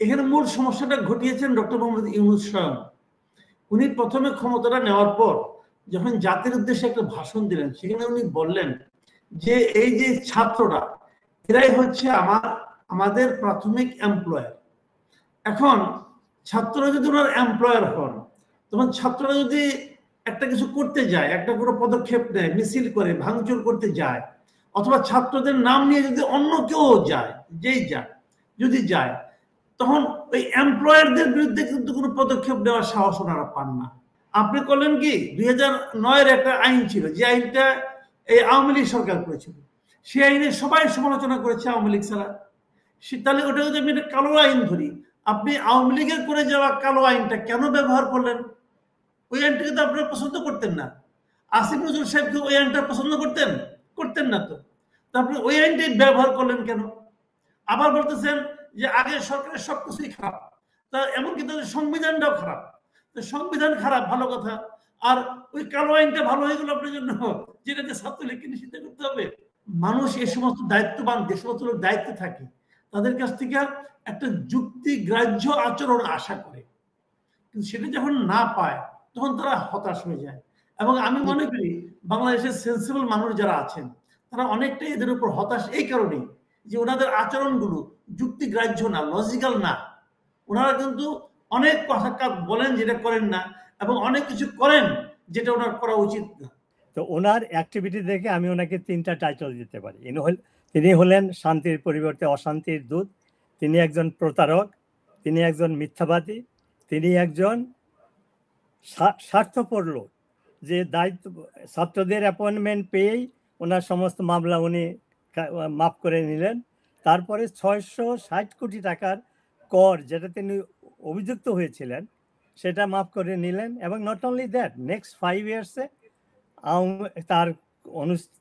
এখানে মূল সমস্যাটা ঘটিয়েছেন ডক্টর মোহাম্মদ ইউনূস স্বয়ং। উনি প্রথমে ক্ষমতাটা নেওয়ার পর যখন জাতির উদ্দেশ্যে একটা ভাষণ দিলেন, সেখানে উনি বললেন যে এই যে ছাত্ররা, এরাই হচ্ছে আমাদের প্রাথমিক এমপ্লয়ার। এখন ছাত্ররা যদি ওনার এমপ্লয়ার হন, তখন ছাত্ররা যদি একটা কিছু করতে যায়, একটা কোনো পদক্ষেপ নেয়, মিছিল করে, ভাঙচুর করতে যায়, অথবা ছাত্রদের নাম নিয়ে যদি অন্য কেউ যায়, যেই যায়, যদি যায়, তখন ওই এমপ্লয়ারদের বিরুদ্ধে কিন্তু কোনো পদক্ষেপ নেওয়ার সাহস ওনারা পান না। আপনি করলেন কি, 2009-এর একটা আইন ছিল, যে আইনটা এই আওয়ামী লীগ সরকার করেছিল। সেই আইনে সবাই সমালোচনা করেছে আওয়ামী লীগ ছাড়া। তাহলে ওটা যদি আমি একটা কালো আইন ধরি, আপনি আওয়ামী লীগের করে যাওয়া কালো আইনটা কেন ব্যবহার করলেন? ওই আইনটাকে তো আপনারা পছন্দ করতেন না। আসিফ নজরুল সাহেবকে ওই আইনটা পছন্দ করতেন? করতেন না তো। তারপরে ওই আইনটাই ব্যবহার করলেন কেন? আবার বলতেছেন যে আগের সরকারের সবকিছুই খারাপ, তা এমনকি তাদের সংবিধানটাও খারাপ। সংবিধান খারাপ ভালো কথা, আর ওই কালো আইনটা ভালো হয়ে গেল আপনার জন্য, যেটাতে ছাত্রলীগকে নিষিদ্ধ করতে হবে। মানুষ এই সমস্ত দায়িত্ববান, যে সমস্ত লোক দায়িত্বে থাকে, তাদের কাছ থেকে একটা যুক্তিগ্রাহ্য আচরণ আশা করে, কিন্তু সেটা যখন না পায় তখন তারা হতাশ হয়ে যায়। এবং আমি মনে করি বাংলাদেশের সেন্সিবল মানুষ যারা আছেন, তারা অনেকটাই এদের উপর হতাশ এই কারণেই যে ওনাদের আচরণগুলো যুক্তিগ্রাহ্য না, লজিক্যাল না। ওনারা কিন্তু অনেক কথা বলেন যেটা করেন না, এবং অনেক কিছু করেন যেটা ওনার করা উচিত না। তো ওনার অ্যাক্টিভিটি দেখে আমি ওনাকে 3টা টাইটেল দিতে পারি। তিনি হলেন শান্তির পরিবর্তে অশান্তির দূত, তিনি একজন প্রতারক, তিনি একজন মিথ্যাবাদী, তিনি একজন স্বার্থপর লোক, যে দায়িত্ব ছাত্রদের অ্যাপয়েন্টমেন্ট পেয়েই ওনার সমস্ত মামলা উনি মাফ করে নিলেন। তারপরে 660 কোটি টাকার কর যেটা তিনি অভিযুক্ত হয়েছিলেন সেটা মাফ করে নিলেন। এবং নট অনলি দ্যাট, নেক্সট 5 ইয়ার্সে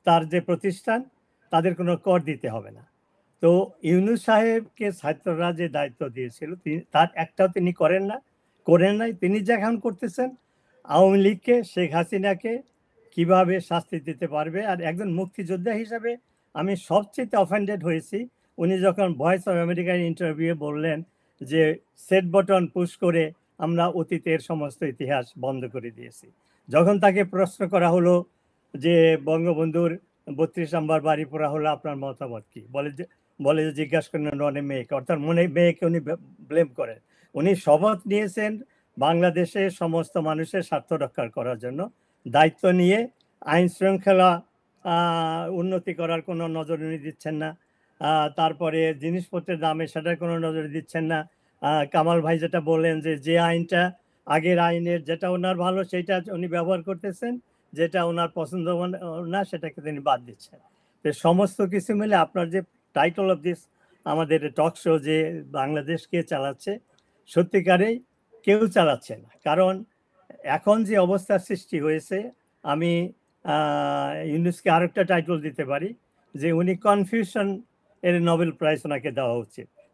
তার যে প্রতিষ্ঠান, তাদের কোনো কর দিতে হবে না। তো ইউনূস সাহেবকে ছাত্ররা যে দায়িত্ব দিয়েছিল, তার একটাও তিনি করেন নাই। তিনি যে এখন করতেছেন আওয়ামী লীগকে, শেখ হাসিনাকে কিভাবে শাস্তি দিতে পারবে। আর একজন মুক্তিযোদ্ধা হিসাবে আমি সবচেয়ে অফেন্ডেড হয়েছি উনি যখন ভয়েস অফ আমেরিকার ইন্টারভিউয়ে বললেন যে সেট বটন পুশ করে আমরা অতীতের সমস্ত ইতিহাস বন্ধ করে দিয়েছি। যখন তাকে প্রশ্ন করা হলো যে বঙ্গবন্ধুর 32 নম্বর বাড়ি পোড়া হলো, আপনার মতামত কি? বলে যে জিজ্ঞাসা করেন অনেক মেয়েকে, অর্থাৎ মেয়েকে উনি ব্লেম করেন। উনি শপথ নিয়েছেন বাংলাদেশের সমস্ত মানুষের স্বার্থ রক্ষা করার জন্য, দায়িত্ব নিয়ে আইন শৃঙ্খলা উন্নতি করার কোনো নজর উনি দিচ্ছেন না। তারপরে জিনিসপত্রের দামে সেটার কোনো নজর দিচ্ছেন না। কামাল ভাই যেটা বললেন যে আইনটা আগের আইনের যেটা ওনার ভালো সেটা উনি ব্যবহার করতেছেন, যেটা ওনার পছন্দ না সেটাকে তিনি বাদ দিচ্ছেন। তো সমস্ত কিছু মিলে আপনার যে টাইটেল অফ দিস আমাদের টক শো, যে বাংলাদেশ কে চালাচ্ছে, সত্যিকারেই কেউ চালাচ্ছে না। কারণ এখন যে অবস্থার সৃষ্টি হয়েছে, আমি ইউনূসকে আরেকটা টাইটেল দিতে পারি যে উনি কনফিউশন এর নোবেল প্রাইজ ওনাকে দেওয়া উচিত।